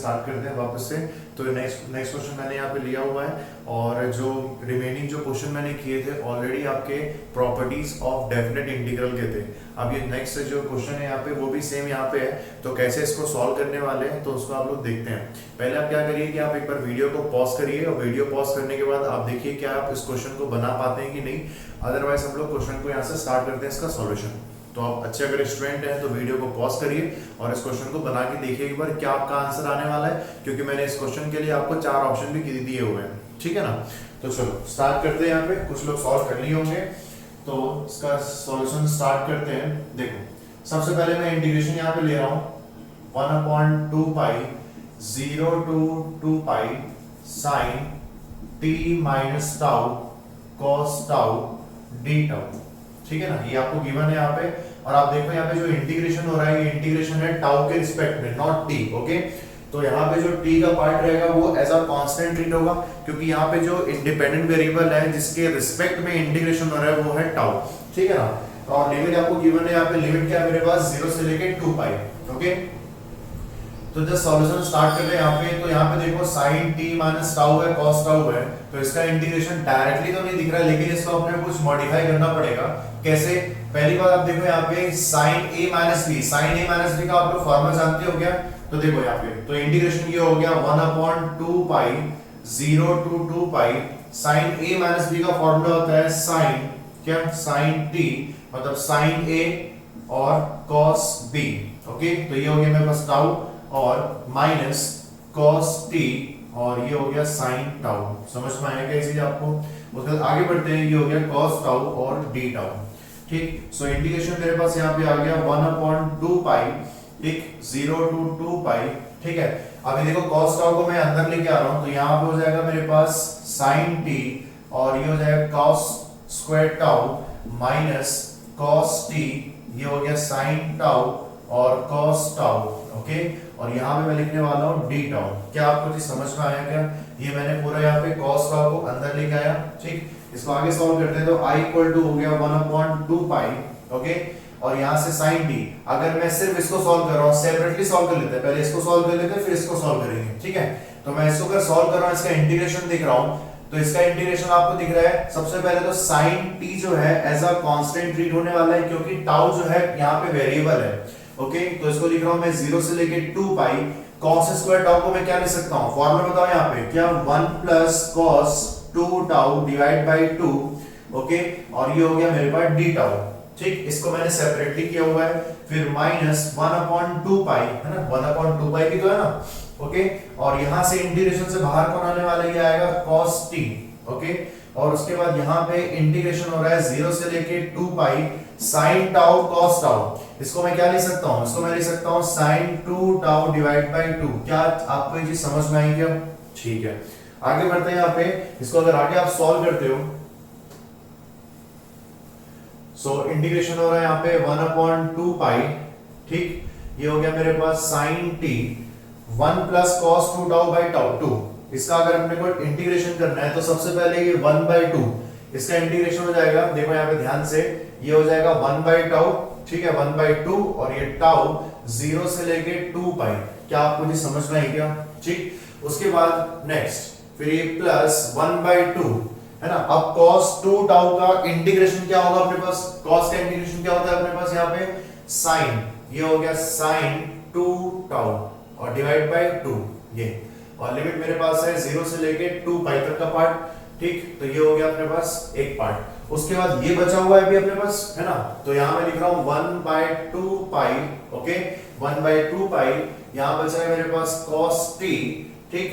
Start करते हैं वापस से। तो नेक्स्ट क्वेश्चन मैंने यहाँ पे लिया हुआ है और जो रिमेनिंग जो क्वेश्चन मैंने किए थे ऑलरेडी आपके प्रॉपर्टीज ऑफ डेफिनेट इंटीग्रल के थे। अब ये नेक्स्ट जो क्वेश्चन है यहाँ पे वो भी सेम यहाँ पे है, तो कैसे इसको सॉल्व करने वाले हैं तो उसको आप लोग देखते हैं। पहले आप क्या करिए कि आप एक बार वीडियो को पॉज करिए और वीडियो पॉज करने के बाद आप देखिए क्या आप इस क्वेश्चन को बना पाते हैं कि नहीं। अदरवाइज हम लोग क्वेश्चन को यहाँ से स्टार्ट करते हैं इसका सॉल्यूशन। तो आप अच्छे अगर स्टूडेंट हैं तो वीडियो को पॉज करिए और इस क्वेश्चन को बना के देखिए एक बार क्या आपका आंसर आने वाला है, क्योंकि मैंने इस क्वेश्चन के लिए आपको 4 ऑप्शन भी दिए हुए हैं, ठीक है ना। तो चलो स्टार्ट करते हैं। यहाँ पे कुछ लोग सॉल्व कर लिए होंगे तो इसका सॉल्यूशन स्टार्ट करते हैं। देखो सबसे पहले मैं इंटीग्रेशन यहाँ पे ले रहा हूँ 1/2 पाई 0 to 2 pi sin t minus tau cos tau D tau, ठीक है ना। ये आपको गिवन है यहाँ पे और आप देखो यहाँ पे जो इंटीग्रेशन हो रहा है ये इंटीग्रेशन है टाउ के रिस्पेक्ट में, नॉट टी, ओके। तो यहाँ पे जो टी का पार्ट रहेगा वो एज अ कांस्टेंट ट्रीट होगा, क्योंकि यहाँ पे जो इंडिपेंडेंट वेरिएबल है जिसके रिस्पेक्ट में इंटीग्रेशन हो रहा है वो है टाउ, ठीक है ना। और लिमिट आपको गिवन है यहाँ पे, लिमिट क्या है मेरे पास 0 से लेके 2 पाई, ओके। तो जब सॉल्यूशन स्टार्ट कर रहे हैं यहाँ पे, तो यहाँ पे देखो sin t माइनस टाउ है cos टाउ है, तो इसका इंटीग्रेशन डायरेक्टली तो नहीं दिख रहा है लेकिन इसको अपने कुछ मॉडिफाई करना पड़ेगा। कैसे? पहली बात आप देखो यहाँ पे sin a माइनस b का आप लोग फॉर्मूला जानते हो क्या? तो देखो यहाँ पे तो इंटीग्रेशन ये हो गया 1/2 पाई 0 to 2 pi sin a minus b का फॉर्मूला होता है sin क्या sin t मतलब sin a और cos b, ओके। तो ये हो गया मेरे पास टाउ और माइनस cos t और ये हो गया sin टाउ। समझ में आया क्या ये चीज आपको? उसके बाद आगे बढ़ते हैं, ये हो गया cos टाउ और d टाउ, ठीक। सो इंटीग्रेशन मेरे पास यहाँ पे आ गया 1/2 पाई, ठीक, 0 to 2 पाई, ठीक है। अभी देखो cos टाउ को मैं अंदर लेके आ रहा हूँ तो यहाँ पे हो जाएगा मेरे पास sin t और ये हो जाएगा cos square tau minus cos t, ये हो गया sin टाउ और cos टाउ, ओके। और यहाँ पे मैं लिखने वाला हूँ d टाउ। क्या आपको चीज समझ में आया क्या? ये मैंने पूरा यहाँ पे cos टाउ को अंदर लेके आया, ठीक। इसको आगे सॉल्व करते हैं तो i इक्वल टू हो गया 1/2 पाई, ओके। और यहाँ से sin t, अगर मैं सिर्फ इसको सॉल्व कर रहा हूँ, सेपरेटली सॉल्व कर लेते हैं, पहले इसको सॉल्व कर लेते हैं फिर इसको सॉल्व करेंगे, ठीक है। तो मैं इसको अगर सॉल्व कर रहा हूँ, इसका इंटीग्रेशन देख रहा हूँ, तो इसका इंटीग्रेशन आपको दिख रहा है। सबसे पहले तो sin t जो है एज अ कांस्टेंट ट्रीट होने वाला है, क्योंकि टाउ जो है यहाँ पे वेरिएबल है, ओके। तो इसको लिख रहा हूँ मैं 0 से लेके 2 पाई cos स्क्वायर टाउ को मैं क्या लिख सकता हूँ? फॉर्मूला बताओ यहाँ पे, क्या 1 plus cos 2 tau divide by 2, okay. और ये हो गया मेरे पास d टाउ, ठीक। इसको मैंने सेपरेटली किया हुआ है। फिर माइनस 1/2 पाई है ना, 1/2 पाई भी तो है ना, ओके। और यहाँ से इंटीग्रेशन से बाहर कौन आने वाला है? ये आएगा cos t, ओके। और उसके बाद यहाँ पे इंटीग्रेशन हो रहा है 0 से लेके 2 पाई sin टाउ cos टाउ। इसको मैं क्या लिख सकता हूँ? इसको मैं लिख सकता हूँ sin 2 टाउ डिवाइड बाई 2। क्या आपको ये चीज समझ में आई क्या? ठीक है, आगे बढ़ते हैं। यहाँ पे इसको अगर आगे आप सॉल्व करते हो, सो इंटीग्रेशन हो रहा है यहाँ पे 1/2 पाई, ठीक। ये हो गया मेरे पास sin t 1 plus cos 2 tau by tau 2। इसका अगर अपने को इंटीग्रेशन करना है तो सबसे पहले ये 1/2 इसका इंटीग्रेशन हो जाएगा। देखो यहाँ पे ध्यान से, ये हो जाएगा 1 बाई टाउ, ठीक है, 1/2 और ये टाउ 0 से लेके 2 पाई। क्या आपको ये समझ में आई क्या? ठीक। उसके बाद नेक्स्ट फिर ये प्लस 1/2 है ना। अब cos 2 टाउ का इंटीग्रेशन क्या होगा अपने पास? cos का इंटीग्रेशन क्या होता है अपने पास यहाँ पे? sin, ये हो गया sin 2 टाउ और डिवाइड बाई 2 ये। और लिमिट मेरे पास है 0 से लेके 2 पाई तक का पार्ट, ठीक। तो ये हो गया अपने पास एक पार्ट। उसके बाद ये बचा हुआ है अभी अपने पास, है ना। तो यहाँ मैं लिख रहा हूँ 1/2 पाई, ओके, 1/2 पाई। यहाँ बचा है मेरे पास cos t, ठीक,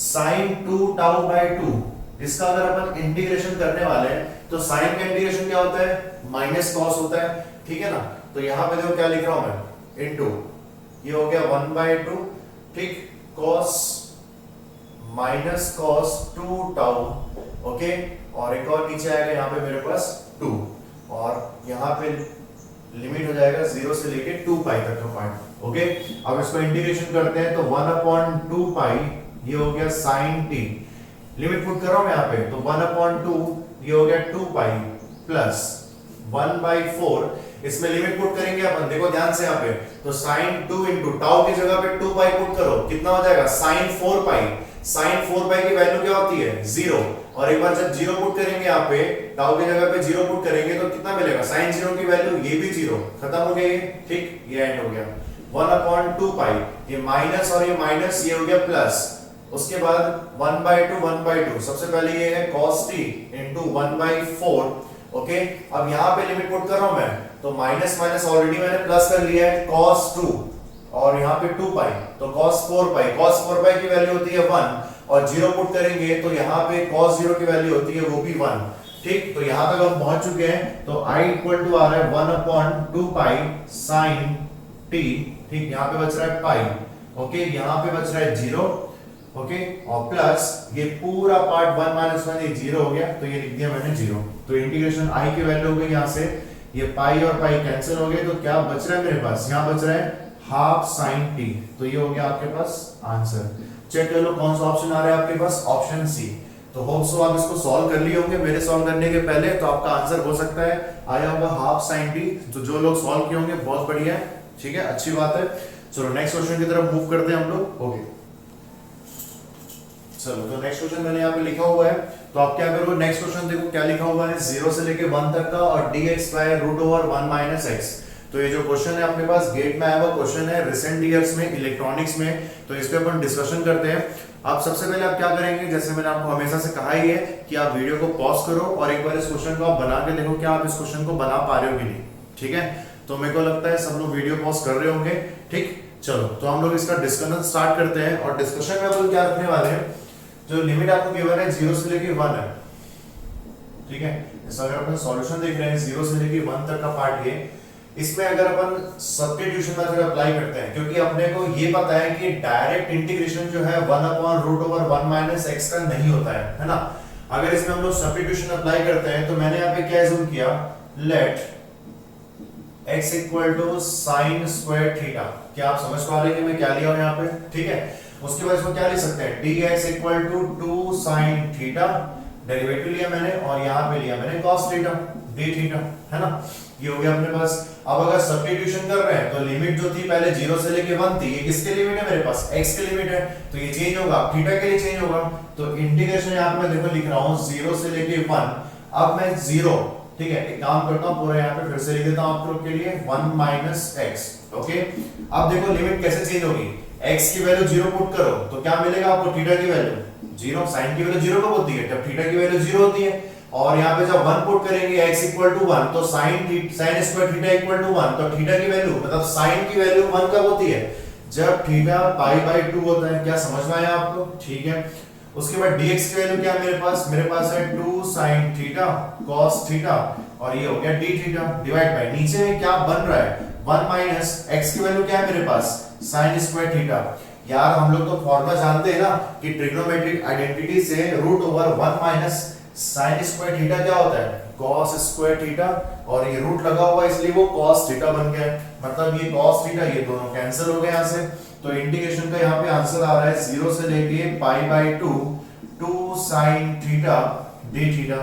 sin 2 टाउ बाई 2। इसका अगर अपन इंटीग्रेशन करने वाले हैं तो sin का इंटीग्रेशन क्या होता है? माइनस cos होता है, ठीक है ना। तो यहाँ पे देखो क्या लिख रहा हूं मैं, इनटू, ये हो गया 1/2, ठीक, cos minus cos 2 tau, okay. और एक और नीचे आएगा यहाँ पे मेरे पास 2 और यहाँ पे लिमिट हो जाएगा 0 से लेके 2 पाई तक का पार्ट, ओके। अब इसको इंटीग्रेशन करते हैं तो 1/2 पाई, ये हो गया sin t, लिमिट पुट कर रहा हूं मैं यहाँ पे, तो 1/2 ये हो गया 2 पाई प्लस 1/4 इसमें लिमिट पुट करेंगे अपन, देखो ध्यान से यहाँ पे, तो साइन 2 इंटू टाउ की जगह पे 2 पाई पुट करो, कितना हो जाएगा साइन 4 पाई। साइन 4 पाई की वैल्यू क्या होती है 0, और एक बार जब 0 पुट करेंगे यहाँ पे, टाउ की जगह पे 0 पुट करेंगे तो कितना मिलेगा साइन 0 की वैल्यू, ये भी 0, खत्म हो गया ये, ठीक, ये एंड हो गया। 1/2 पाई, ये माइनस और ये माइनस, ये हो गया प्लस, उसके बाद 1/2 सबसे पहले ये है cos t इंटू 1/4, ओके। अब यहाँ पे लिमिट पुट कर रहा हूं मैं, तो माइनस माइनस ऑलरेडी मैंने प्लस कर लिया है cos 2, और यहाँ पे 2 पाई, तो cos 4 पाई, cos 4 पाई की वैल्यू होती है 1, और 0 पुट करेंगे तो यहाँ पे cos 0 की वैल्यू होती है वो भी 1, ठीक। तो यहाँ तक हम पहुंच चुके हैं, तो I इक्वल टू आ रहा है 1/2 पाई साइन t, ठीक, यहाँ पे बच रहा है पाई, ओके, यहाँ पे बच रहा है 0, ओके, और प्लस ये पूरा पार्ट 1 - 1 ये 0 हो गया, तो ये लिख दिया मैंने 0। तो इंटीग्रेशन I की वैल्यू हो गई यहाँ से, ये पाई और पाई कैंसिल हो गए, तो क्या बच रहा है मेरे पास, यहाँ बच रहा है हाफ साइन t, तो ये हो गया आपके पास आंसर। चेक कर लो कौन सा ऑप्शन आ रहा है आपके पास, ऑप्शन सी। तो होप सो आप इसको सॉल्व कर लिए होंगे मेरे सॉल्व करने के पहले, तो आपका आंसर हो सकता है आया होगा हाफ साइन t। तो जो लोग सॉल्व किए होंगे बहुत बढ़िया है, ठीक है, अच्छी बात है। चलो नेक्स्ट क्वेश्चन की तरफ मूव करते हैं हम लोग, ओके। चलो तो नेक्स्ट क्वेश्चन मैंने यहाँ पे लिखा हुआ है, तो आप क्या करोगे, नेक्स्ट क्वेश्चन देखो क्या लिखा हुआ है, 0 से लेके 1 तक का, और dx बाय √1 - x। तो ये जो क्वेश्चन है अपने पास गेट में आया हुआ क्वेश्चन है रिसेंट ईयर्स में इलेक्ट्रॉनिक्स में, तो इस पे अपन डिस्कशन करते हैं। आप सबसे पहले आप क्या करेंगे, जैसे मैंने आपको हमेशा से कहा ही है कि आप वीडियो को पॉज करो और एक बार इस क्वेश्चन को आप बना के देखो क्या आप इस क्वेश्चन को बना पा रहे हो कि नहीं, ठीक है। तो मेरे को लगता है सब लोग वीडियो पॉज कर रहे होंगे, ठीक। चलो तो हम लोग इसका डिस्कशन स्टार्ट करते हैं, और डिस्कशन में अपन क्या रखने वाले हैं, जो लिमिट आपको गिवन है 0 से लेके 1 है, ठीक है। इसका अगर अपन सॉल्यूशन देख रहे हैं 0 से लेके 1 तक का पार्ट, ये इसमें अगर अपन सब्स्टिट्यूशन मेथड अप्लाई करते हैं, क्योंकि अपने को ये पता है कि डायरेक्ट इंटीग्रेशन जो है 1/√1 - x का नहीं होता है ना। अगर इसमें हम लोग सब्स्टिट्यूशन अप्लाई करते हैं, तो मैंने यहाँ पे क्या एज्यूम किया, let x equal to sine square theta. क्या आप समझ पा रहे हैं कि मैं क्या लिया हूं यहाँ पे, ठीक है। उसके बाद इसको क्या लिख सकते हैं, dx equal to 2 sine theta, derivative लिया मैंने, और यहाँ पे लिया मैंने cos थीटा d थीटा, है ना। ये हो गया अपने पास। अब अगर सब्स्टिट्यूशन कर रहे हैं, तो लिमिट जो थी पहले 0 से लेके 1 थी, ये किसके लिमिट है मेरे पास, x के लिमिट है, तो ये चेंज होगा, थीटा के लिए चेंज होगा। तो इंटीग्रेशन यहाँ पे मैं देखो लिख रहा हूँ 0 से लेके 1, अब मैं 0, ठीक है, एक काम करता हूँ पूरा यहाँ पे फिर से लिख देता हूँ आप लोग के लिए 1 - x, ओके। अब देखो लिमिट कैसे चेंज होगी, x की वैल्यू 0 पुट करो तो क्या मिलेगा आपको, थीटा की वैल्यू 0, साइन की वैल्यू 0 कब होती है, जब थीटा की वैल्यू 0 होती है। और यहाँ पे जब 1 पुट करेंगे x इक्वल टू 1, तो sine square theta equal to 1, तो थीटा की वैल्यू मतलब साइन की वैल्यू 1 कब होती है, जब थीटा π/2 होता है। क्या समझ में आया आपको, ठीक है। उसके बाद dx की वैल्यू क्या है मेरे पास है 2 sin थीटा cos थीटा, और ये हो गया d थीटा डिवाइड बाय, नीचे में क्या बन रहा है 1 - x की वैल्यू क्या है मेरे पास, sin स्क्वायर थीटा। यार हम लोग तो फॉर्मूला जानते हैं ना कि ट्रिग्नोमेट्रिक आइडेंटिटी से √1 - sin स्क्वायर थीटा क्या होता है, cos स्क्वायर थीटा, और ये रूट लगा हुआ है इसलिए वो cos थीटा बन गया, मतलब ये cos थीटा ये दोनों कैंसिल हो गए यहाँ से। तो इंटीग्रेशन का यहाँ पे आंसर आ रहा है 0 से लेके π/2 2 sin थीटा d थीटा।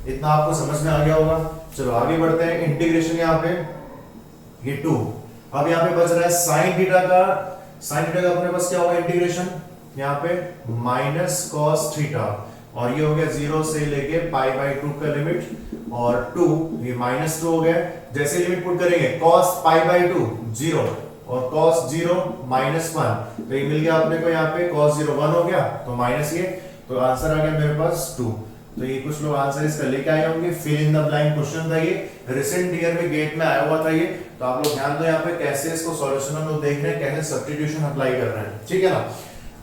इतना आपको समझ में आ गया होगा। चलो आगे बढ़ते हैं, इंटीग्रेशन यहाँ पे ये 2, अब यहाँ पे बच रहा है sin थीटा का अपने पास क्या होगा इंटीग्रेशन, यहाँ पे माइनस cos थीटा, और ये हो गया 0 से लेके π/2 का लिमिट, और 2 ये -2 हो गया। जैसे लिमिट पुट करेंगे cos π/2 0 और cos 0 -1, तो ये मिल गया अपने को यहाँ पे cos 0 1 हो गया, तो माइनस ये, तो आंसर आ गया मेरे पास 2। तो ये कुछ लोग आंसर इसका लेके आए होंगे, fill in the blank question था ये, रिसेंट ईयर में गेट में आया हुआ था ये। तो आप लोग ध्यान दो यहाँ पे कैसे इसको सॉल्यूशन हम लोग देख रहे हैं, कैसे सब्स्टिट्यूशन अप्लाई कर रहे हैं, ठीक है ना।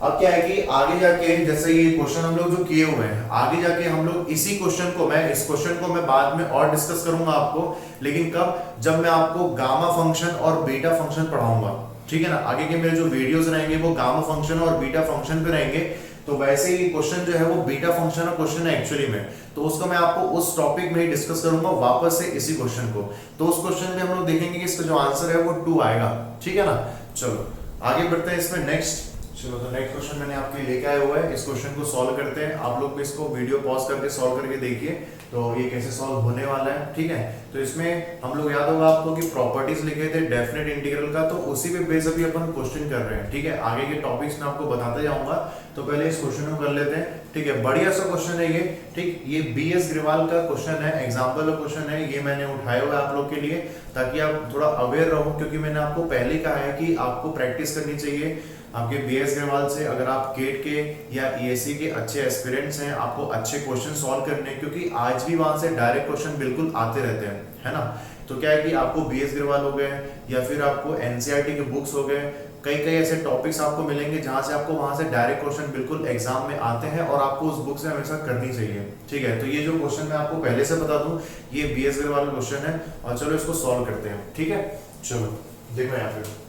अब क्या है कि आगे जाके जैसे ये क्वेश्चन हम लोग जो किए हुए हैं, आगे जाके हम लोग इसी क्वेश्चन को इस क्वेश्चन को मैं बाद में और डिस्कस करूंगा आपको, लेकिन कब, जब मैं आपको गामा फंक्शन और बीटा फंक्शन पढ़ाऊंगा, ठीक है ना। आगे के मेरे जो वीडियोस रहेंगे वो गामा फंक्शन और बीटा फंक्शन पे रहेंगे, तो वैसे ही क्वेश्चन जो है वो बीटा फंक्शन और क्वेश्चन है एक्चुअली में, तो उसको मैं आपको उस टॉपिक में ही डिस्कस करूंगा वापस से इसी क्वेश्चन को। तो उस क्वेश्चन में हम लोग देखेंगे कि इसका जो आंसर है वो 2 आएगा, ठीक है ना। चलो आगे बढ़ते हैं इसमें नेक्स्ट। चलो तो नेक्स्ट क्वेश्चन मैंने आपके लिए लेके आया हुआ है, इस क्वेश्चन को सॉल्व करते हैं। आप लोग भी इसको वीडियो पॉज करके सॉल्व करके देखिए तो ये कैसे सॉल्व होने वाला है, ठीक है। तो इसमें हम लोग याद होगा आपको कि प्रॉपर्टीज लिखे थे डेफिनेट इंटीग्रल का, तो उसी पे बेस अभी अपन क्वेश्चन कर रहे हैं, ठीक है। आगे के टॉपिक्स में आपको बताते जाऊंगा, तो पहले इस क्वेश्चन को कर लेते हैं, ठीक है। बढ़िया सा क्वेश्चन है ये, ठीक। ये BS ग्रेवाल का क्वेश्चन है, एग्जाम्पल क्वेश्चन है, ये मैंने उठाया हुआ है आप लोग के लिए ताकि आप थोड़ा अवेयर रहो, क्योंकि मैंने आपको पहले कहा है कि आपको प्रैक्टिस करनी चाहिए आपके BS ग्रेवाल से। अगर आप गेट के या ESE के अच्छे एस्पिरेंट्स हैं, आपको अच्छे क्वेश्चन सॉल्व करने हैं, क्योंकि आज भी वहां से डायरेक्ट क्वेश्चन बिल्कुल आते रहते हैं, है ना। तो क्या है कि आपको BS ग्रेवाल हो गए या फिर आपको NCERT के बुक्स हो गए, कई कई ऐसे टॉपिक्स आपको मिलेंगे जहां से आपको वहां से डायरेक्ट क्वेश्चन बिल्कुल एग्जाम में आते हैं और आपको उस बुक से हमेशा करनी चाहिए, ठीक है। तो ये जो क्वेश्चन मैं आपको पहले से बता दूं, ये BS ग्रेवाल क्वेश्चन है और चलो इसको सॉल्व करते हैं, ठीक है। चलो देखो यहाँ पे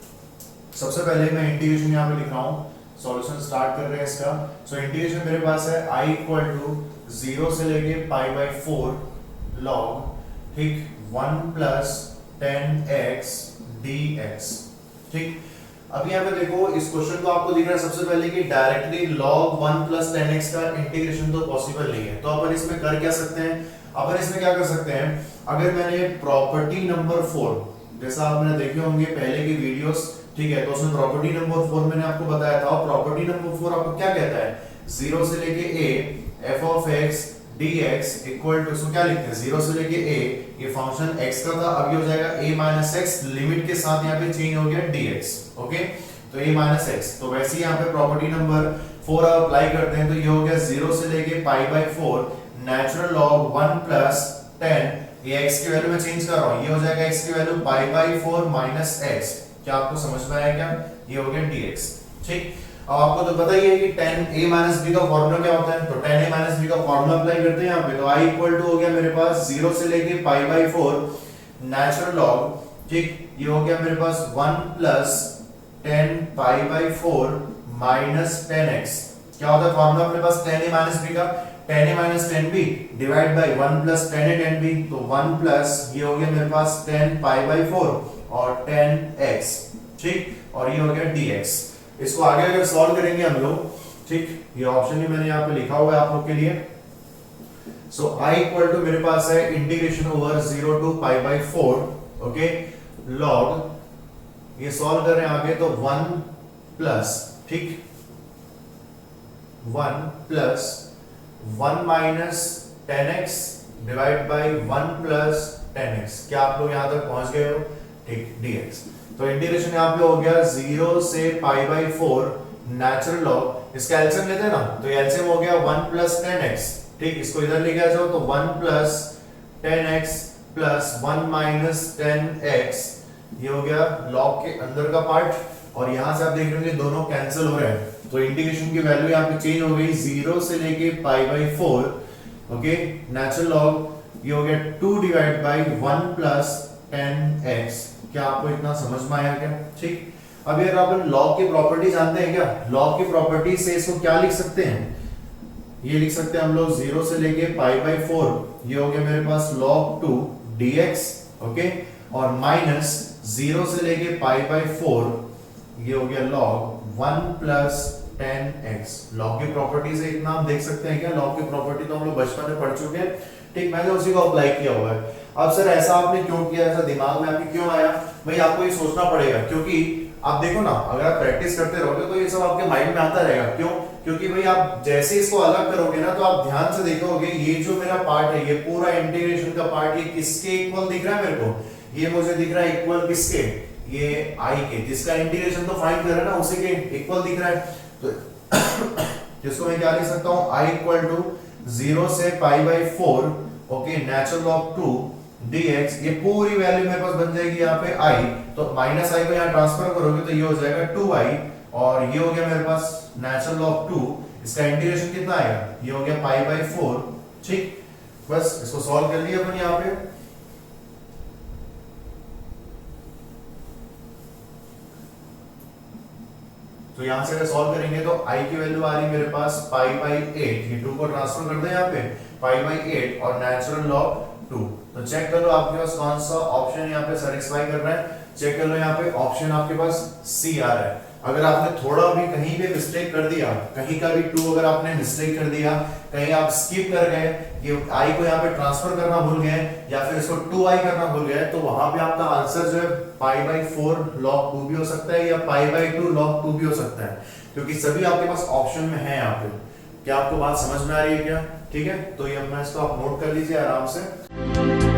सबसे पहले मैं इंटीग्रेशन यहाँ पे लिख रहा हूँ, सॉल्यूशन स्टार्ट कर रहे हैं इसका। सो इंटीग्रेशन मेरे पास है I इक्वल टू 0 से लेके π/4 log, ठीक, 1 प्लस 10x dx, ठीक। अब यहाँ पे देखो इस क्वेश्चन को आपको दिख रहा है सबसे पहले कि डायरेक्टली log 1 प्लस 10x का इंटीग्रेशन तो पॉसिबल नहीं है, तो अपन इसमें कर क्या सकते हैं, अपन इसमें क्या कर सकते हैं, अगर मैंने प्रॉपर्टी नंबर 4 जैसा आपने देखे होंगे पहले की वीडियोस, ठीक है, तो उसमें प्रॉपर्टी नंबर 4 मैंने आपको बताया था, और प्रॉपर्टी नंबर 4 आपको क्या कहता है, 0 से लेके a f of x dx equal to, इसको क्या लिखते हैं, 0 से लेके a, ये फंक्शन x का था, अब ये हो जाएगा a माइनस x, लिमिट के साथ यहाँ पे चेंज हो गया dx, ओके। तो a माइनस x, तो वैसे ही यहाँ पे प्रॉपर्टी नंबर 4 आप अप्लाई करते हैं तो ये हो गया 0 से लेके π/4 नेचुरल लॉग 1 प्लस 10, ये x की वैल्यू में चेंज कर रहा हूँ, ये हो जाएगा x की वैल्यू π/4 माइनस x, क्या आपको समझ में आया क्या, ये हो गया dx, ठीक। अब आपको तो पता ही है कि 10a माइनस b का फॉर्मूला क्या होता है, तो 10a माइनस b का फॉर्मूला अप्लाई करते हैं यहाँ पे, तो i इक्वल टू हो गया मेरे पास 0 से लेके π/4 नेचुरल लॉग, ठीक, ये हो गया मेरे पास 1 प्लस 10 π/4 माइनस 10x, क्या होता है फॉर्मूला अपने पास 10a माइनस b का, 10a minus 10b divide by 1 plus 10a 10b, तो 1 प्लस ये हो गया मेरे पास 10 π/4 और 10x, ठीक, और ये हो गया dx। इसको आगे अगर सॉल्व करेंगे हम लोग, ठीक, ये ऑप्शन ही मैंने यहाँ पे लिखा हुआ है आप लोग के लिए। सो I इक्वल टू मेरे पास है integration over 0 to π/4, okay, log, ये सॉल्व कर रहे हैं आगे, तो 1 प्लस, ठीक, 1 plus 1 minus 10x divide by 1 plus 10x, क्या आप लोग यहां तक पहुंच गए हो, ठीक, dx। तो इंटीग्रेशन यहाँ पे हो गया 0 से π/4 नेचुरल लॉग, इसका एलसीएम लेते हैं ना, तो एलसीएम हो गया 1 प्लस 10x, ठीक, इसको इधर लेके आ जाओ, तो 1 plus 10x plus 1 minus 10x, ये हो गया लॉग के अंदर का पार्ट, और यहां से आप देख रहे हो दोनों कैंसिल हो रहे हैं, तो इंटीग्रेशन की वैल्यू यहाँ पे चेंज हो गई 0 से लेके π/4, ओके, नेचुरल लॉग, ये हो गया 2 डिवाइड बाय 1 प्लस 10x, क्या आपको इतना समझ में आया क्या, ठीक। अब यार अपन लॉग की प्रॉपर्टी जानते हैं क्या, लॉग की प्रॉपर्टी से इसको क्या लिख सकते हैं, ये लिख सकते हैं हम लोग 0 से लेके π/4, ये हो गया मेरे पास log 2 dx, ओके, और माइनस 0 से लेके π/4, ये हो गया log 1 प्लस 10x। लॉग की प्रॉपर्टी से इतना हम देख सकते हैं क्या, लॉग की प्रॉपर्टी तो हम लोग बचपन में पढ़ चुके हैं, ठीक, मैंने उसी को अप्लाई किया हुआ है। अब सर ऐसा आपने क्यों किया, ऐसा दिमाग में आपके क्यों आया, भाई आपको ये सोचना पड़ेगा, क्योंकि आप देखो ना, अगर आप प्रैक्टिस करते रहोगे तो ये सब आपके माइंड में आता रहेगा, क्यों, क्योंकि भाई आप जैसे इसको अलग करोगे ना, तो आप ध्यान से देखोगे ये जो मेरा पार्ट है, ये पूरा इंटीग्रेशन का पार्ट, ये किसके इक्वल दिख रहा है मेरे को, ये मुझे दिख रहा है इक्वल किसके, ये I के, जिसका इंटीग्रेशन तो फाइंड कर रहा है ना, उसी के इक्वल दिख रहा है, तो जिसको मैं क्या लिख सकता हूँ, I इक्वल टू 0 से π/4, ओके, नेचुरल लॉग 2 dx, ये पूरी वैल्यू मेरे पास बन जाएगी यहाँ पे I, तो माइनस I को यहाँ ट्रांसफर करोगे तो ये हो जाएगा 2i, और ये हो गया मेरे पास नेचुरल लॉग 2, इसका इंटीग्रेशन कितना आएगा, ये हो गया π/4, ठीक, बस इसको सॉल्व कर लिया अपन यहाँ पे। तो यहां से अगर सॉल्व करेंगे तो I की वैल्यू आ रही मेरे पास π/8, ये 2 को ट्रांसफर कर दें यहाँ पे, π/8 और नेचुरल लॉग 2, तो चेक कर लो आपके पास कौन सा ऑप्शन यहाँ पे सेटिस्फाई कर रहा है, चेक कर लो यहाँ पे ऑप्शन आपके पास C आ रहा है। अगर आपने थोड़ा भी कहीं भी मिस्टेक कर दिया, कहीं का भी 2 अगर आपने मिस्टेक कर दिया, कहीं आप स्किप कर गए कि आई को यहाँ पे ट्रांसफर करना भूल गए या फिर इसको 2i करना भूल गए, तो वहां पे आपका आंसर जो है π/4 log 2 भी हो सकता है या π/2 log 2 भी हो सकता है, क्योंकि सभी आपके पास ऑप्शन में है यहाँ पे। क्या आपको बात समझ में आ रही है क्या? ठीक है, तो ये अपना इसको आप नोट कर लीजिए आराम से।